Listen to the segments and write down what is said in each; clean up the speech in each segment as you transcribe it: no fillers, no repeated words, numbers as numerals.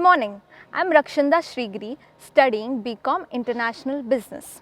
morning. I'm Rakshanda Shrigiri, studying BCom International Business.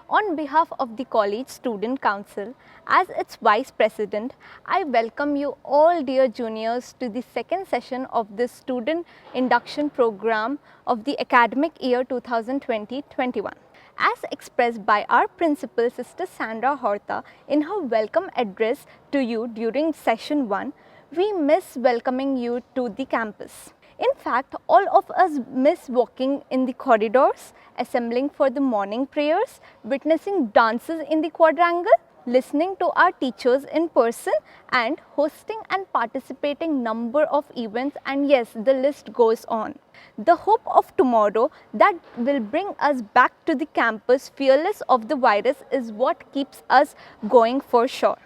On behalf of the College Student Council, as its Vice President, I welcome you all dear juniors to the second session of this Student Induction Program of the academic year 2020-21. As expressed by our Principal Sister Sandra Horta in her welcome address to you during session 1, we miss welcoming you to the campus. In fact, all of us miss walking in the corridors, assembling for the morning prayers, witnessing dances in the quadrangle, listening to our teachers in person, and hosting and participating number of events, and yes, the list goes on. The hope of tomorrow that will bring us back to the campus fearless of the virus is what keeps us going for sure.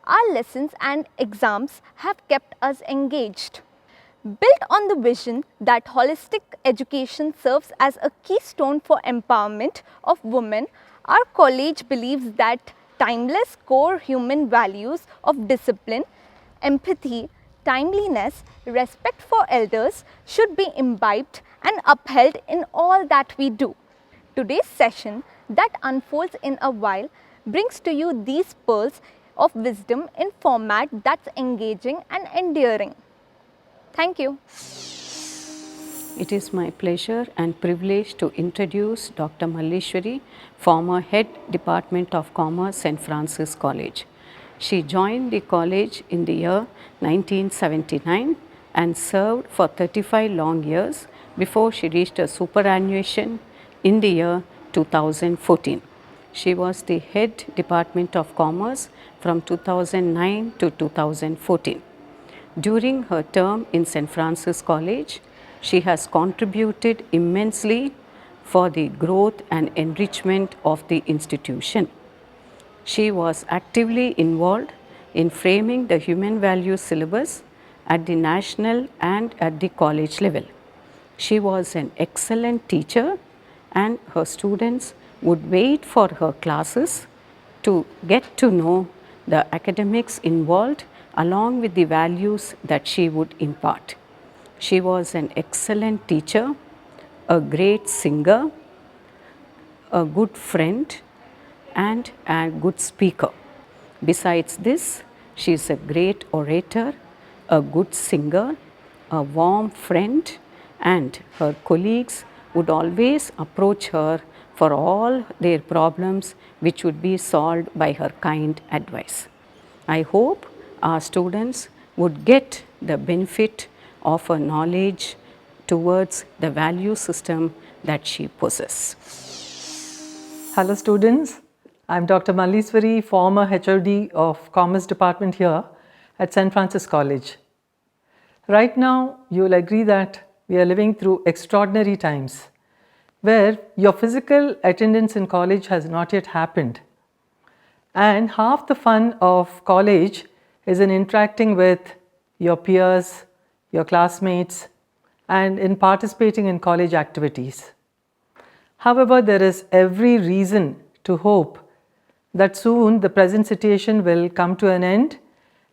Our lessons and exams have kept us engaged. Built on the vision that holistic education serves as a keystone for empowerment of women, our college believes that timeless core human values of discipline, empathy, timeliness, respect for elders should be imbibed and upheld in all that we do. Today's session that unfolds in a while brings to you these pearls of wisdom in format that's engaging and endearing. Thank you. It is my pleasure and privilege to introduce Dr. Maleeswari, former Head Department of Commerce, St. Francis College. She joined the college in the year 1979 and served for 35 long years before she reached a superannuation in the year 2014. She was the Head Department of Commerce from 2009 to 2014. During her term in St. Francis College, she has contributed immensely for the growth and enrichment of the institution. She was actively involved in framing the human values syllabus at the national and at the college level. She was an excellent teacher, and her students would wait for her classes to get to know the academics involved along with the values that she would impart. She was an excellent teacher, a great singer, a good friend, and a good speaker. Besides this, she is a great orator, a good singer, a warm friend, and her colleagues would always approach her for all their problems, which would be solved by her kind advice. I hope our students would get the benefit of her knowledge towards the value system that she possesses. Hello students, I am Dr. Maleeswari, former HOD of Commerce Department here at St. Francis College. Right now, you will agree that we are living through extraordinary times where your physical attendance in college has not yet happened, and half the fun of college is in interacting with your peers, your classmates, and in participating in college activities. However, there is every reason to hope that soon the present situation will come to an end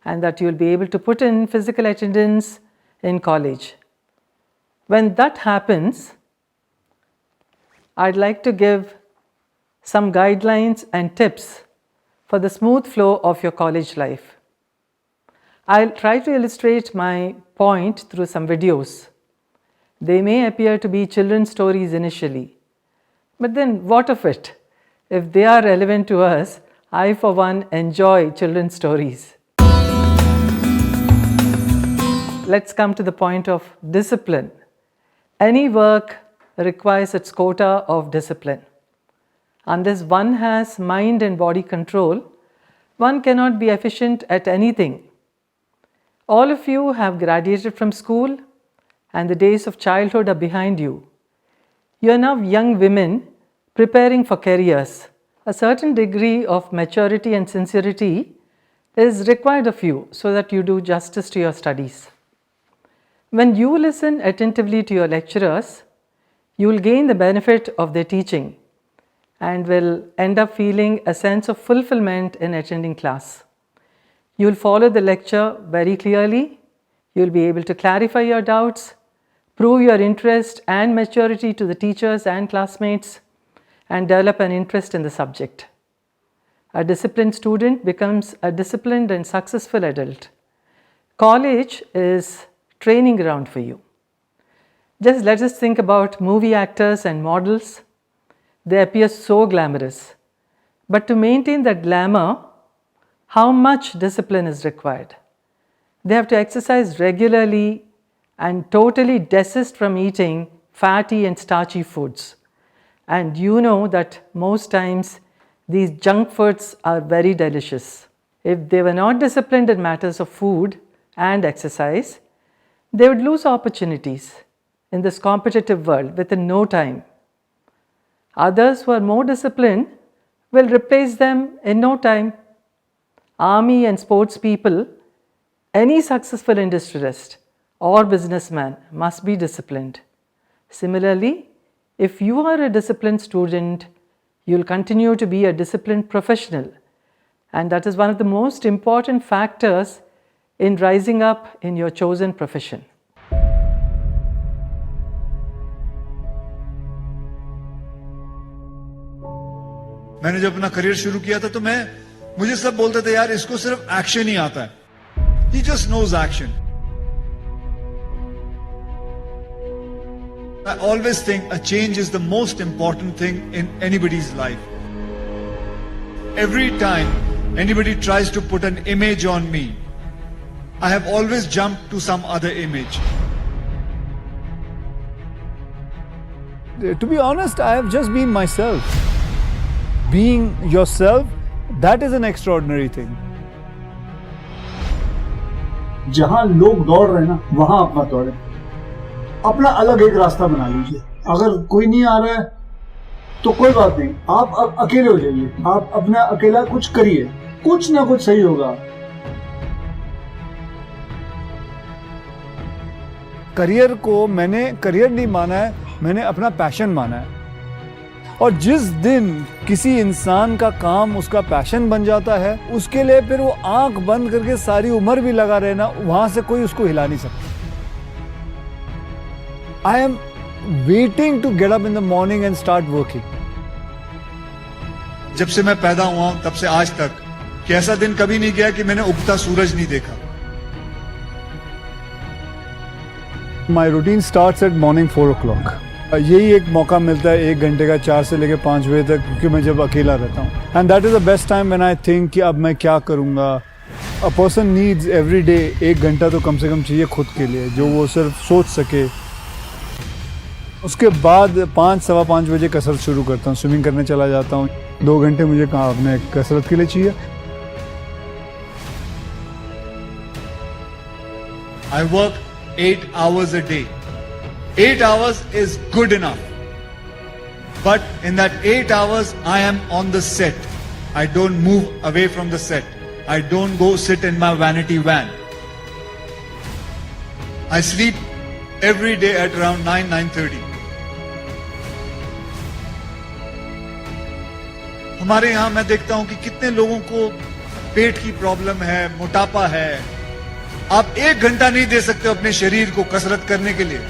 and that you will be able to put in physical attendance in college. When that happens, I'd like to give some guidelines and tips for the smooth flow of your college life. I'll try to illustrate my point through some videos. They may appear to be children's stories initially, but then what of it? If they are relevant to us, I for one enjoy children's stories. Let's come to the point of discipline. Any work requires its quota of discipline. Unless one has mind and body control, one cannot be efficient at anything. All of you have graduated from school and the days of childhood are behind you. You are now young women preparing for careers. A certain degree of maturity and sincerity is required of you so that you do justice to your studies. When you listen attentively to your lecturers, you will gain the benefit of their teaching and will end up feeling a sense of fulfillment in attending class. You will follow the lecture very clearly, you will be able to clarify your doubts, prove your interest and maturity to the teachers and classmates, and develop an interest in the subject. A disciplined student becomes a disciplined and successful adult. College is training ground for you. Just let us think about movie actors and models. They appear so glamorous. But to maintain that glamour, how much discipline is required? They have to exercise regularly and totally desist from eating fatty and starchy foods. And you know that most times these junk foods are very delicious. If they were not disciplined in matters of food and exercise, they would lose opportunities in this competitive world within no time. Others who are more disciplined will replace them in no time. Army and sports people, any successful industrialist or businessman must be disciplined. Similarly, if you are a disciplined student, you will continue to be a disciplined professional, and that is one of the most important factors in rising up in your chosen profession. मैंने जब अपना career शुरू किया था तो मुझे सब बोलते थे यार इसको सिर्फ एक्शन ही आता है. He just knows action. I always think a change is the most important thing in anybody's life. Every time anybody tries to put an image on me, I have always jumped to some other image. To be honest, I have just been myself. Being yourself, that is an extraordinary thing. जहां लोग दौड़ रहे हैं ना, वहां आप मत दौड़े. अपना अलग एक रास्ता बना लीजिए. अगर कोई नहीं आ रहा है तो कोई बात नहीं, आप अकेले हो जाइए. आप अपना अकेला कुछ करिए, कुछ ना कुछ सही होगा. करियर को मैंने करियर नहीं माना है, मैंने अपना पैशन माना है. और जिस दिन किसी इंसान का काम उसका पैशन बन जाता है, उसके लिए फिर वो आंख बंद करके सारी उम्र भी लगा रहना, वहां से कोई उसको हिला नहीं सकता. I am waiting to get up in the morning and start working. जब से मैं पैदा हुआ हूं तब से आज तक कि ऐसा दिन कभी नहीं गया कि मैंने उगता सूरज नहीं देखा. My routine starts at morning 4 o'clock. यही एक मौका मिलता है 1 घंटे का 4 से लेकर 5 बजे तक, क्योंकि मैं जब अकेला रहता हूँ. And that is the best time when I think कि अब मैं क्या करूँगा. A person needs every day 1 घंटा तो कम से कम चाहिए खुद के लिए, जो वो सिर्फ सोच सके. उसके बाद 5 सवा 5 बजे कसरत शुरू करता हूँ. स्विमिंग करने चला जाता हूँ. 2 घंटे मुझे कहाँ अपने कसरत के लिए चाहिए. I work 8 hours a day. 8 hours is good enough. But in that 8 hours, I am on the set. I don't move away from the set. I don't go sit in my vanity van. I sleep every day at around 9:30. हमारे यहाँ मैं देखता हूँ कि कितने लोगों को पेट की प्रॉब्लम है, मोटापा है. आप 1 घंटा नहीं दे सकते अपने शरीर को कसरत करने के लिए.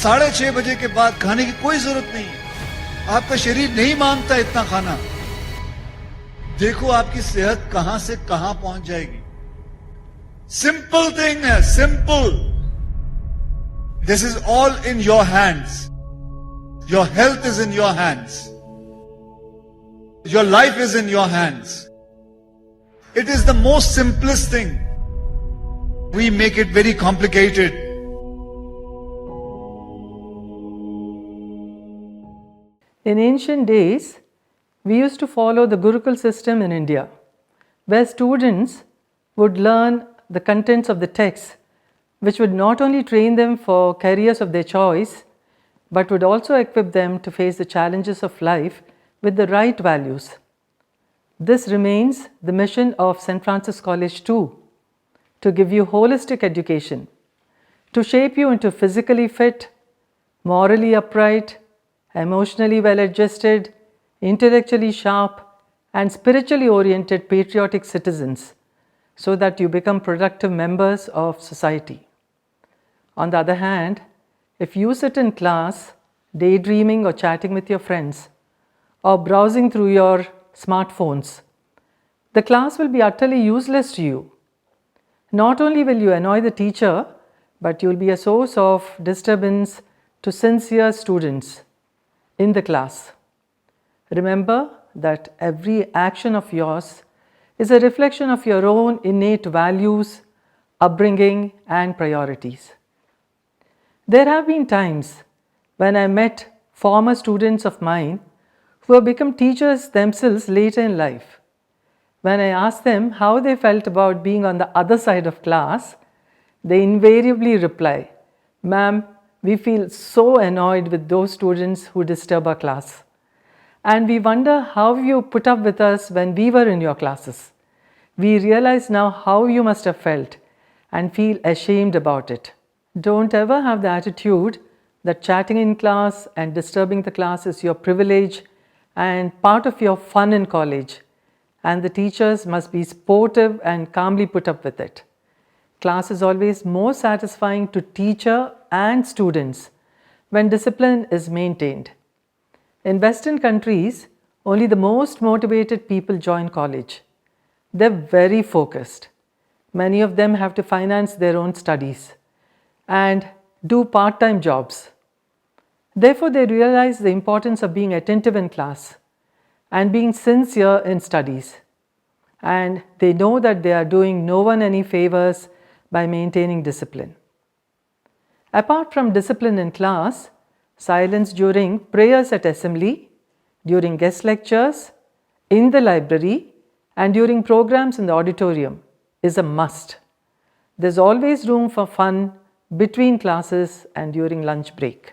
6:30 बजे के बाद खाने की कोई जरूरत नहीं है. आपका शरीर नहीं मांगता इतना खाना. देखो आपकी सेहत कहां से कहां पहुंच जाएगी. सिंपल थिंग है, simple. This is all in your hands. Your health is in your hands. Your life is in your hands. It is the most simplest thing. We make it very complicated. In ancient days, we used to follow the Gurukul system in India, where students would learn the contents of the text, which would not only train them for careers of their choice, but would also equip them to face the challenges of life with the right values. This remains the mission of St. Francis College too, to give you holistic education, to shape you into physically fit, morally upright, emotionally well-adjusted, intellectually sharp, and spiritually oriented patriotic citizens, so that you become productive members of society. On the other hand, If you sit in class daydreaming or chatting with your friends or browsing through your smartphones, the class will be utterly useless to you. Not only will you annoy the teacher, but you will be a source of disturbance to sincere students in the class. Remember that every action of yours is a reflection of your own innate values, upbringing, and priorities. There have been times when I met former students of mine who have become teachers themselves later in life. When I asked them how they felt about being on the other side of class, they invariably reply, "Ma'am, we feel so annoyed with those students who disturb our class. And we wonder how you put up with us when we were in your classes. We realize now how you must have felt and feel ashamed about it." Don't ever have the attitude that chatting in class and disturbing the class is your privilege and part of your fun in college, and the teachers must be sportive and calmly put up with it. Class is always more satisfying to teacher and students when discipline is maintained. In Western countries, only the most motivated people join college. They're very focused. Many of them have to finance their own studies and do part-time jobs. Therefore, they realize the importance of being attentive in class and being sincere in studies. And they know that they are doing no one any favors by maintaining discipline. Apart from discipline in class, silence during prayers at assembly, during guest lectures, in the library, and during programs in the auditorium is a must. There's always room for fun between classes and during lunch break.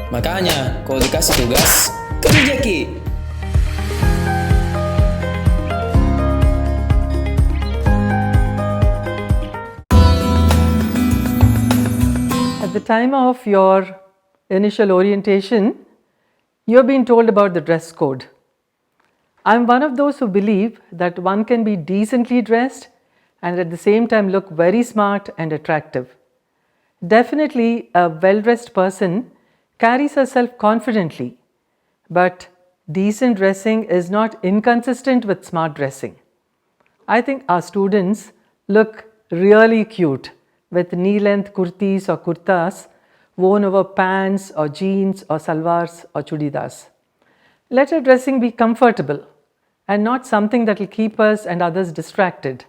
Makanya, kalau dikasih tugas, kerja Ki. At the time of your initial orientation, you're being told about the dress code. I'm one of those who believe that one can be decently dressed and at the same time look very smart and attractive. Definitely, a well-dressed person carries herself confidently, but decent dressing is not inconsistent with smart dressing. I think our students look really cute with knee-length kurtis or kurtas worn over pants or jeans or salwars or chudidars. Let our dressing be comfortable and not something that will keep us and others distracted.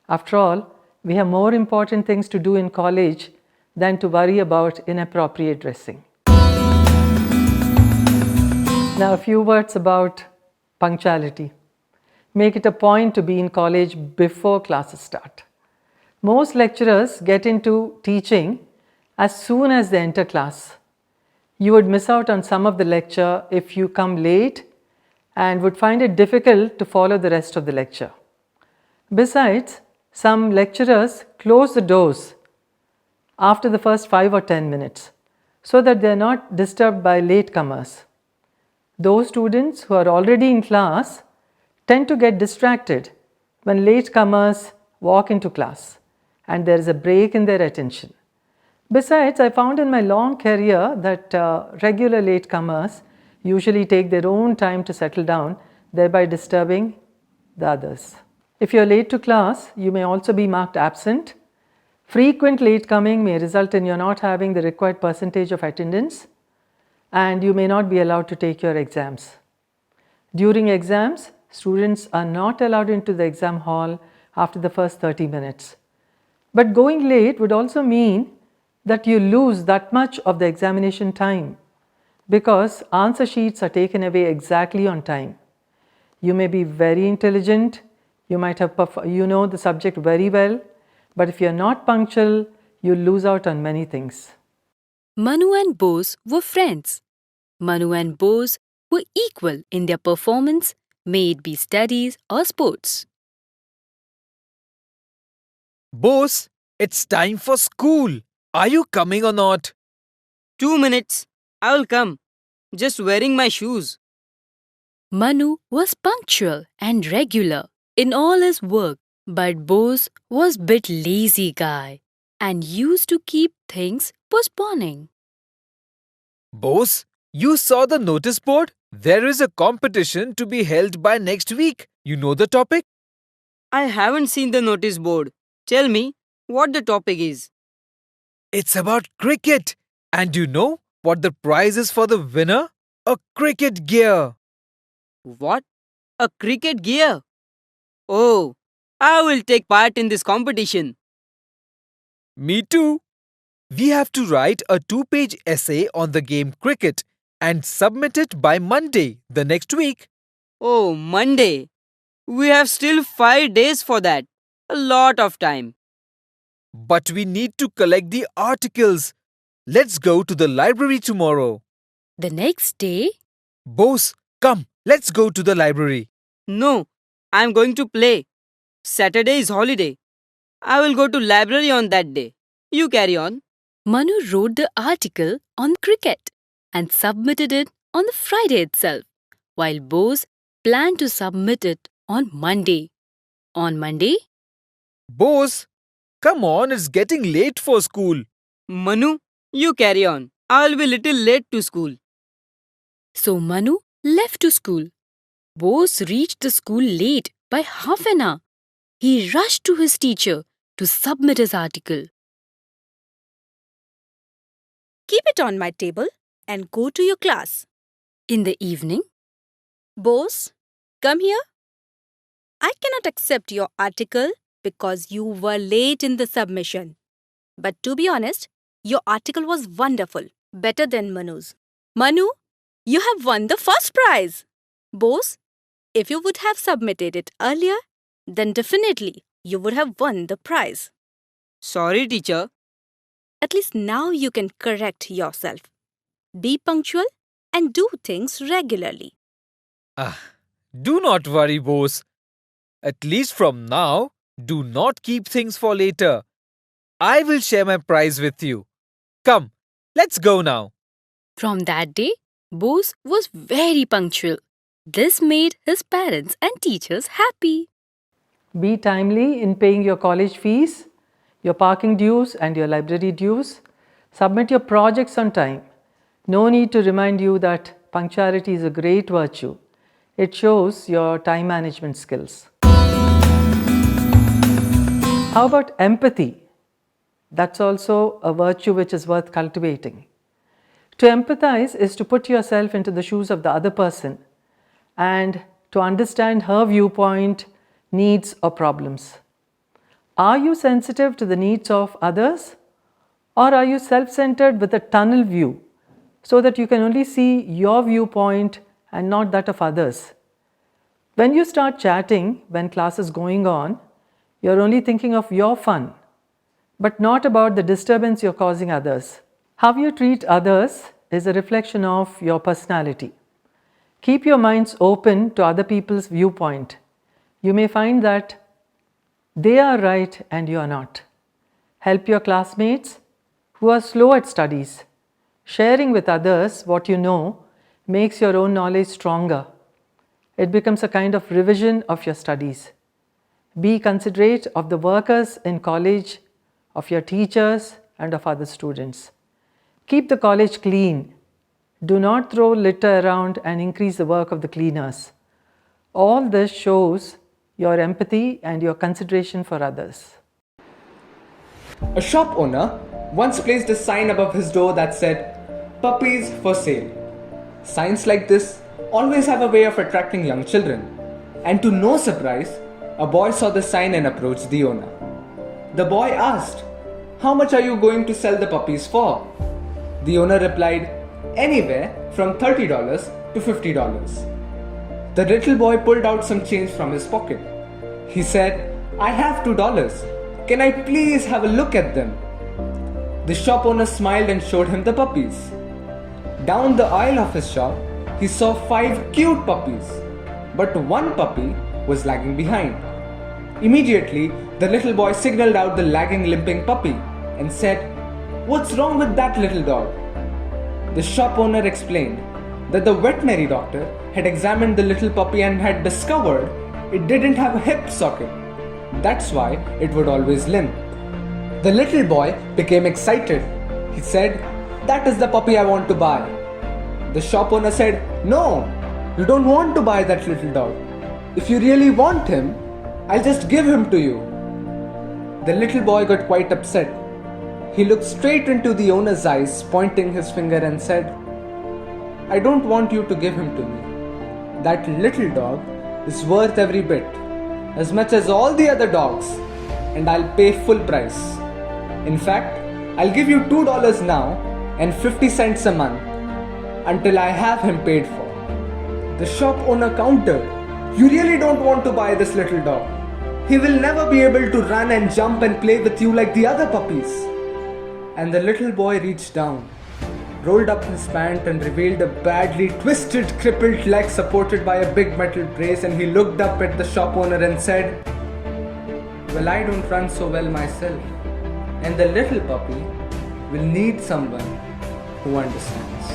After all, we have more important things to do in college than to worry about inappropriate dressing. Now, a few words about punctuality. Make it a point to be in college before classes start. Most lecturers get into teaching as soon as they enter class. You would miss out on some of the lecture if you come late and would find it difficult to follow the rest of the lecture. Besides, some lecturers close the doors after the first 5 or 10 minutes so that they are not disturbed by latecomers. Those students who are already in class tend to get distracted when latecomers walk into class and there is a break in their attention. Besides, I found in my long career that regular latecomers usually take their own time to settle down, thereby disturbing the others. If you are late to class, you may also be marked absent. Frequent late coming may result in your not having the required percentage of attendance, and you may not be allowed to take your exams. During exams, students are not allowed into the exam hall after the first 30 minutes. But going late would also mean that you lose that much of the examination time because answer sheets are taken away exactly on time. You may be very intelligent, you might have the subject very well, but if you are not punctual, you lose out on many things. Manu and Bose were friends. Manu and Bose were equal in their performance, may it be studies or sports. Bose, it's time for school. Are you coming or not? 2 minutes. I will come. Just wearing my shoes. Manu was punctual and regular in all his work, but Bose was a bit lazy guy and used to keep things postponing. Bose, you saw the notice board? There is a competition to be held by next week. You know the topic? I haven't seen the notice board. Tell me what the topic is. It's about cricket. And you know what the prize is for the winner? A cricket gear. What? A cricket gear? Oh, I will take part in this competition. Me too. We have to write a 2-page essay on the game cricket and submit it by Monday, the next week. Oh, Monday. We have still 5 days for that. A lot of time. But we need to collect the articles. Let's go to the library tomorrow. The next day, Bose, come, let's go to the library. No, I am going to play. Saturday is holiday. I will go to library on that day. You carry on. Manu wrote the article on cricket and submitted it on the Friday itself, while Bose planned to submit it on Monday. On Monday, Bose, come on, it's getting late for school. Manu, you carry on. I will be little late to school. so Manu left to school. Bose reached the school late by half an hour. He rushed to his teacher to submit his article. Keep it on my table and go to your class. In the evening, Bose, come here. I cannot accept your article because you were late in the submission. But to be honest, your article was wonderful, better than Manu's. Manu, you have won the first prize. Bose, if you would have submitted it earlier, then definitely you would have won the prize. Sorry, teacher. At least now you can correct yourself. Be punctual and do things regularly. Do not worry, Bose. At least from now, do not keep things for later. I will share my prize with you. Come, let's go now. from that day, Bose was very punctual. This made his parents and teachers happy. Be timely in paying your college fees, your parking dues and your library dues. Submit your projects on time. No need to remind you that punctuality is a great virtue. It shows your time management skills. How about empathy? That's also a virtue which is worth cultivating. To empathize is to put yourself into the shoes of the other person and to understand her viewpoint, needs or problems. Are you sensitive to the needs of others, or are you self-centered with a tunnel view so that you can only see your viewpoint and not that of others? When you start chatting when class is going on, you're only thinking of your fun, but not about the disturbance you're causing others. How you treat others is a reflection of your personality. Keep your minds open to other people's viewpoint. You may find that they are right and you are not. Help your classmates who are slow at studies. Sharing with others what you know makes your own knowledge stronger. It becomes a kind of revision of your studies. Be considerate of the workers in college, of your teachers and of other students. Keep the college clean. Do not throw litter around and increase the work of the cleaners. All this shows your empathy and your consideration for others. A shop owner once placed a sign above his door that said, "Puppies for sale." Signs like this always have a way of attracting young children. And to no surprise, a boy saw the sign and approached the owner. The boy asked, "How much are you going to sell the puppies for?" The owner replied, "Anywhere from $30 to $50. The little boy pulled out some change from his pocket. He said, "I have $2. Can I please have a look at them?" The shop owner smiled and showed him the puppies. Down the aisle of his shop, he saw 5 cute puppies, but one puppy was lagging behind. Immediately, the little boy signaled out the lagging, limping puppy and said, "What's wrong with that little dog?" The shop owner explained that the veterinary doctor had examined the little puppy and had discovered it didn't have a hip socket. That's why it would always limp. The little boy became excited. He said, "That is the puppy I want to buy." The shop owner said, "No, you don't want to buy that little dog. If you really want him, I'll just give him to you." The little boy got quite upset. He looked straight into the owner's eyes, pointing his finger and said, "I don't want you to give him to me. That little dog is worth every bit, as much as all the other dogs, and I'll pay full price. In fact, I'll give you $2 now and 50 cents a month until I have him paid for." The shop owner countered, "You really don't want to buy this little dog. He will never be able to run and jump and play with you like the other puppies." And the little boy reached down, rolled up his pant and revealed a badly twisted, crippled leg supported by a big metal brace, and he looked up at the shop owner and said, "Well, I don't run so well myself, and the little puppy will need someone who understands."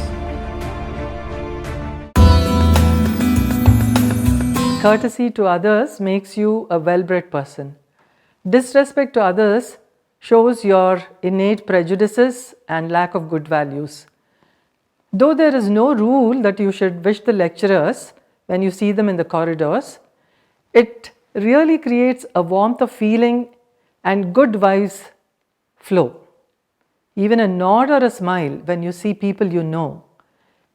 Courtesy to others makes you a well-bred person. Disrespect to others shows your innate prejudices and lack of good values. Though there is no rule that you should wish the lecturers when you see them in the corridors, it really creates a warmth of feeling and good vibes flow. Even a nod or a smile when you see people you know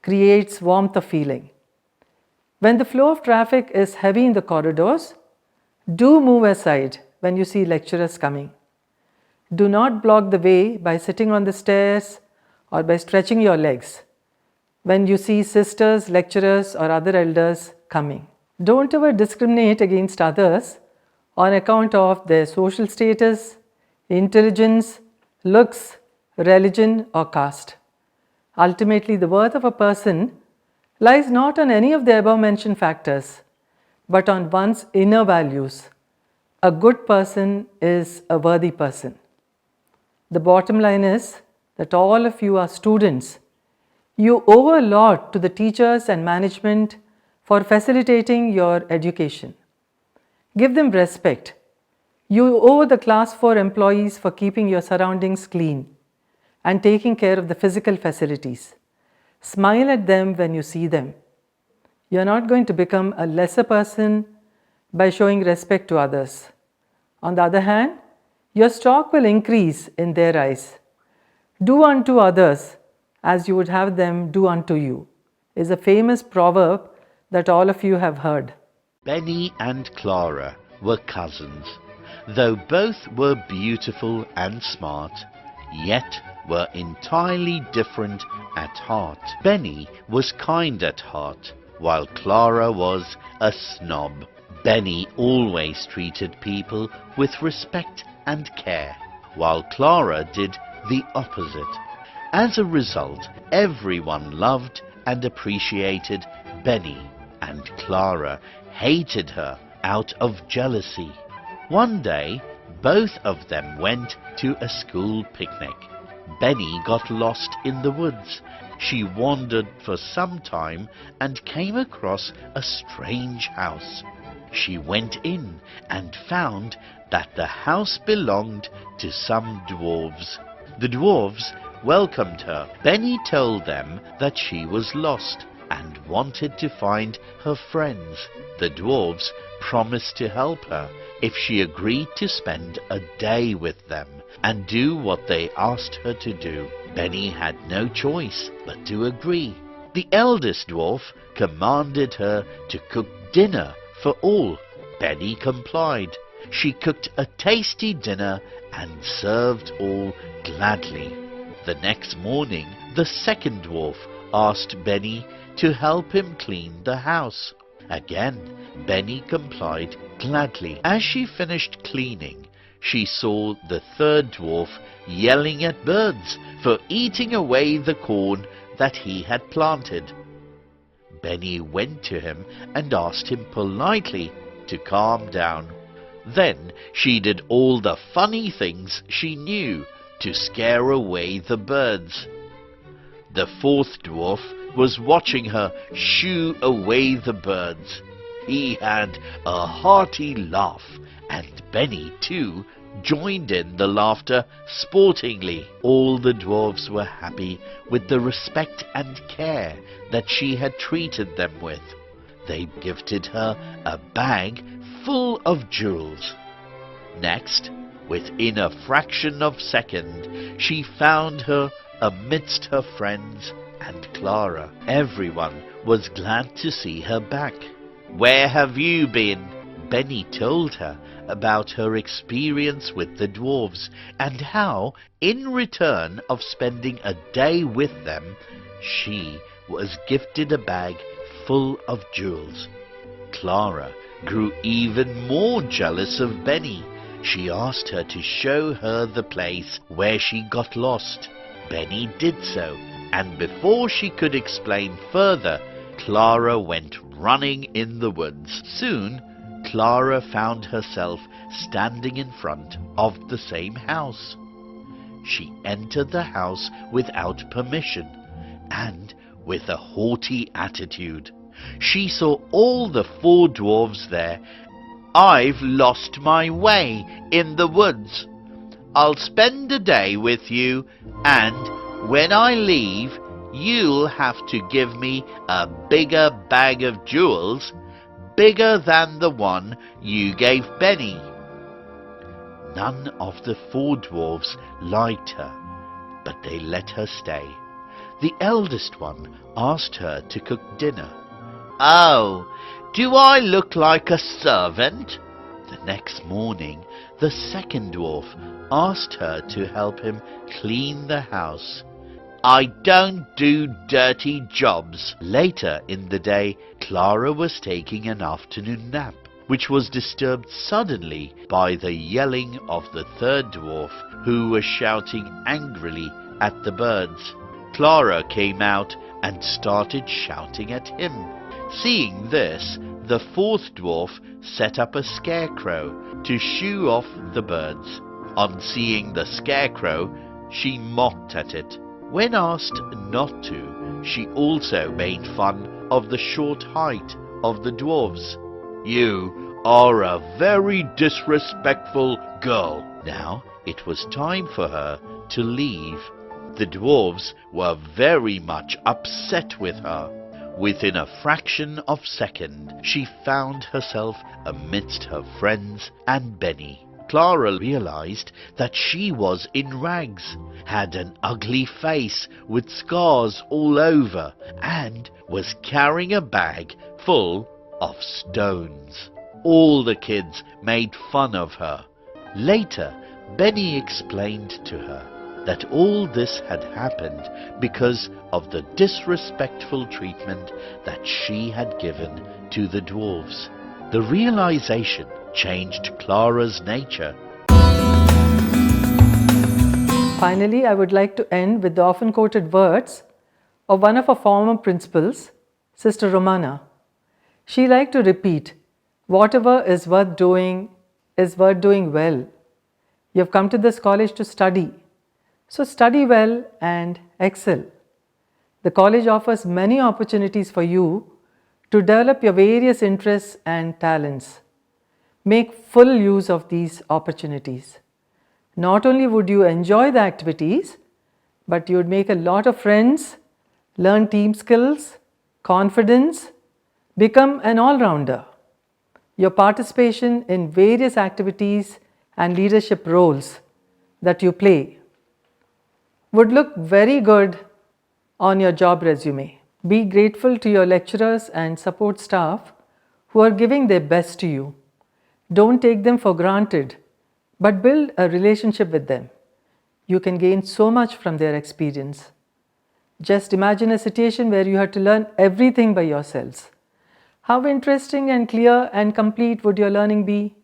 creates warmth of feeling. When the flow of traffic is heavy in the corridors, do move aside when you see lecturers coming. Do not block the way by sitting on the stairs or by stretching your legs when you see sisters, lecturers or other elders coming. Don't ever discriminate against others on account of their social status, intelligence, looks, religion or caste. Ultimately, the worth of a person lies not on any of the above mentioned factors, but on one's inner values. A good person is a worthy person. The bottom line is that all of you are students. You owe a lot to the teachers and management for facilitating your education. Give them respect. You owe the class 4 employees for keeping your surroundings clean and taking care of the physical facilities. Smile at them when you see them. You are not going to become a lesser person by showing respect to others. On the other hand, your stock will increase in their eyes. "Do unto others as you would have them do unto you" is a famous proverb that all of you have heard. Benny and Clara were cousins. Though both were beautiful and smart, yet were entirely different at heart. Benny was kind at heart, while Clara was a snob. Benny always treated people with respect and care, while Clara did the opposite. As a result, everyone loved and appreciated Benny, and Clara hated her out of jealousy. One day, both of them went to a school picnic. Benny got lost in the woods. She wandered for some time and came across a strange house. She went in and found that the house belonged to some dwarves. The dwarves welcomed her. Benny told them that she was lost and wanted to find her friends. The dwarves promised to help her if she agreed to spend a day with them and do what they asked her to do. Benny had no choice but to agree. The eldest dwarf commanded her to cook dinner for all. Benny complied. She cooked a tasty dinner and served all gladly. The next morning, the second dwarf asked Benny to help him clean the house. Again, Benny complied gladly. As she finished cleaning, she saw the third dwarf yelling at birds for eating away the corn that he had planted. Benny went to him and asked him politely to calm down. Then she did all the funny things she knew to scare away the birds. The fourth dwarf was watching her shoo away the birds. He had a hearty laugh, and Benny, too, joined in the laughter sportingly. All the dwarves were happy with the respect and care that she had treated them with. They gifted her a bag full of jewels. Next, within a fraction of a second, she found her amidst her friends and Clara. Everyone was glad to see her back. "Where have you been?" Benny told her about her experience with the dwarves and how, in return of spending a day with them, she was gifted a bag full of jewels. Clara grew even more jealous of Benny. She asked her to show her the place where she got lost. Benny did so, and before she could explain further, Clara went running in the woods. Soon, Clara found herself standing in front of the same house. She entered the house without permission and with a haughty attitude. She saw all the four dwarves there. "I've lost my way in the woods. I'll spend a day with you, and when I leave, you'll have to give me a bigger bag of jewels, bigger than the one you gave Benny." None of the four dwarves liked her, but they let her stay. The eldest one asked her to cook dinner. "Oh, do I look like a servant?" The next morning, the second dwarf asked her to help him clean the house. "I don't do dirty jobs." Later in the day, Clara was taking an afternoon nap, which was disturbed suddenly by the yelling of the third dwarf, who was shouting angrily at the birds. Clara came out and started shouting at him. Seeing this, the fourth dwarf set up a scarecrow to shoo off the birds. On seeing the scarecrow, she mocked at it. When asked not to, she also made fun of the short height of the dwarves. "You are a very disrespectful girl." Now it was time for her to leave. The dwarves were very much upset with her. Within a fraction of a second, she found herself amidst her friends and Benny. Clara realized that she was in rags, had an ugly face with scars all over, and was carrying a bag full of stones. All the kids made fun of her. Later, Benny explained to her, that all this had happened because of the disrespectful treatment that she had given to the dwarves. The realization changed Clara's nature. Finally, I would like to end with the often quoted words of one of our former principals, Sister Romana. She liked to repeat, "Whatever is worth doing well." You have come to this college to study, so study well and excel. The college offers many opportunities for you to develop your various interests and talents. Make full use of these opportunities. Not only would you enjoy the activities, but you would make a lot of friends, learn team skills, confidence, become an all-rounder. Your participation in various activities and leadership roles that you play would look very good on your job resume. Be grateful to your lecturers and support staff who are giving their best to you. Don't take them for granted, but build a relationship with them. You can gain so much from their experience. Just imagine a situation where you had to learn everything by yourselves. How interesting and clear and complete would your learning be?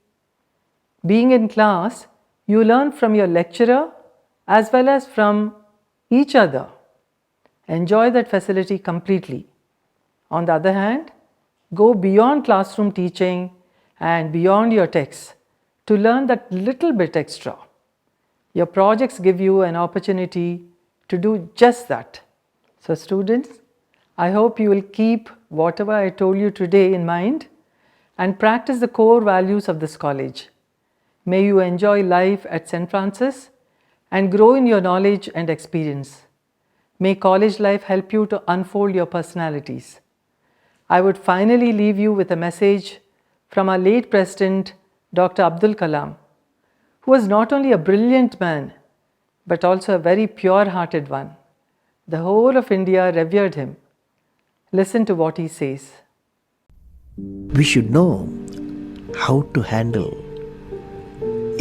Being in class, you learn from your lecturer as well as from each other. Enjoy that facility completely. On the other hand, go beyond classroom teaching and beyond your texts to learn that little bit extra. Your projects give you an opportunity to do just that. So students, I hope you will keep whatever I told you today in mind and practice the core values of this college. May you enjoy life at St. Francis and grow in your knowledge and experience. May college life help you to unfold your personalities. I would finally leave you with a message from our late President, Dr. Abdul Kalam, who was not only a brilliant man, but also a very pure-hearted one. The whole of India revered him. Listen to what he says. We should know how to handle,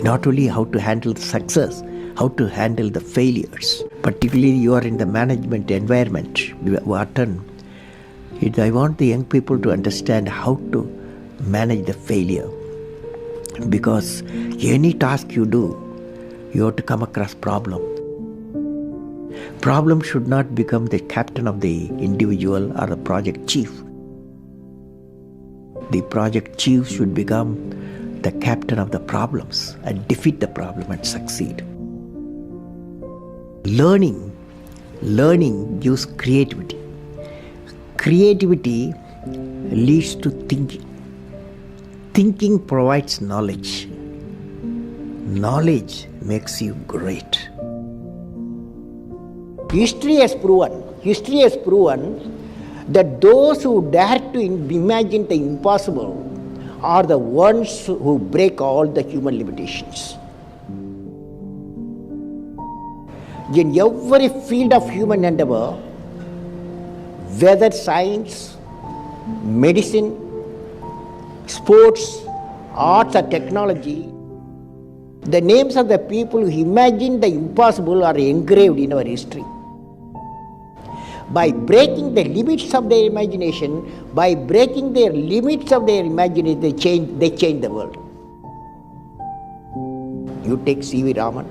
not only how to handle the success, how to handle the failures. Particularly you are in the management environment, Wharton. I want the young people to understand how to manage the failure. Because any task you do, you have to come across problem. Problem should not become the captain of the individual or the project chief. The project chief should become the captain of the problems and defeat the problem and succeed. Learning gives creativity. Creativity leads to thinking. Thinking provides knowledge. Knowledge makes you great. History has proven that those who dare to imagine the impossible are the ones who break all the human limitations. In every field of human endeavor, whether science, medicine, sports, arts or technology, the names of the people who imagined the impossible are engraved in our history. By breaking the limits of their imagination, they change the world. You take C.V. Raman,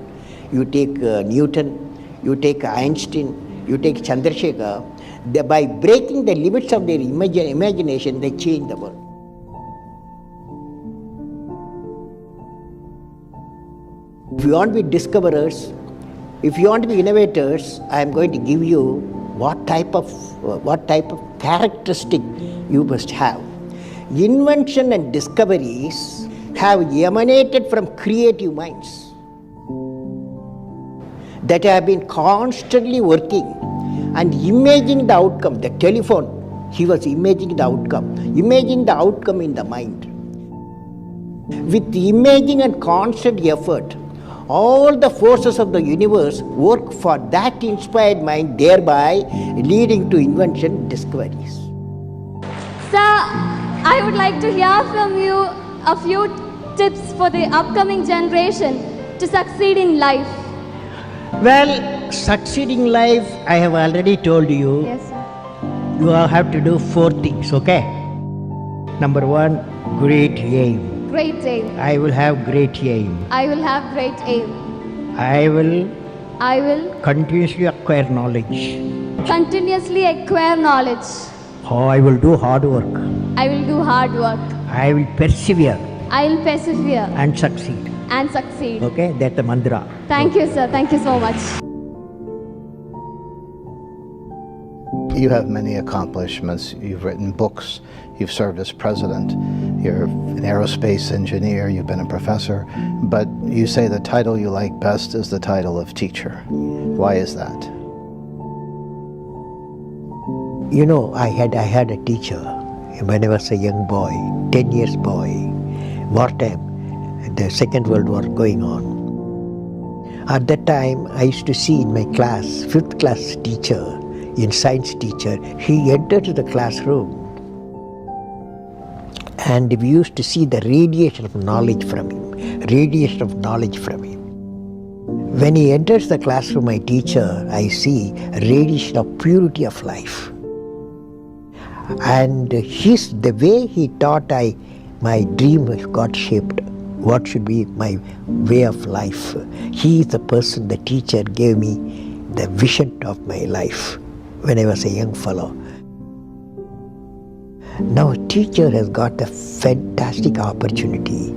you take Newton, you take Einstein, you take Chandrasekhar. By breaking the limits of their imagination, they change the world. If you want to be discoverers, if you want to be innovators, I am going to give you what type of characteristic you must have. Invention and discoveries have emanated from creative minds that have been constantly working and imagining the outcome. The telephone, he was imagining the outcome in the mind. With imaging and constant effort, all the forces of the universe work for that inspired mind, thereby leading to invention discoveries. Sir, I would like to hear from you a few tips for the upcoming generation to succeed in life. Well, succeeding life, I have already told you. Yes, sir. You have to do 4 things, okay? Number 1, great aim. Great aim. I will have great aim. I will have great aim. I will I will continuously acquire knowledge. continuously acquire knowledge. Oh, I will do hard work. I will do hard work. I will persevere I will persevere and succeed. and succeed. Okay, that's the mantra. Thank you, sir. Thank you so much. You have many accomplishments. You've written books. You've served as president. You're an aerospace engineer. You've been a professor. But you say the title you like best is the title of teacher. Why is that? You know, I had a teacher when I was a young boy, 10 years boy, wartime, the Second World War going on. At that time, I used to see in my class, 5th class teacher, in science teacher, he entered the classroom and we used to see the radiation of knowledge from him, radiation of knowledge from him. When he enters the classroom, my teacher, I see radiation of purity of life. And the way he taught, my dream got shaped. What should be my way of life? He is the person, the teacher gave me the vision of my life when I was a young fellow. Now a teacher has got a fantastic opportunity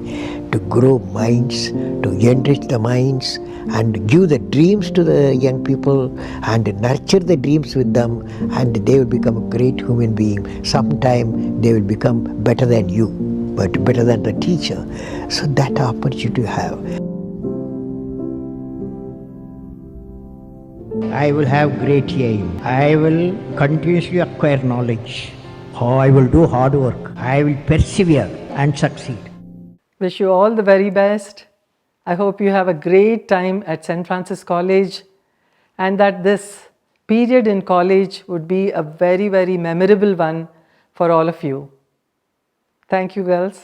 to grow minds, to enrich the minds and give the dreams to the young people and nurture the dreams with them, and they will become a great human being. Sometime they will become better than you, but better than the teacher. So that opportunity you have. I will have great aim. I will continuously acquire knowledge. Oh, I will do hard work. I will persevere and succeed. Wish you all the very best. I hope you have a great time at St. Francis College and that this period in college would be a very, very memorable one for all of you. Thank you, girls.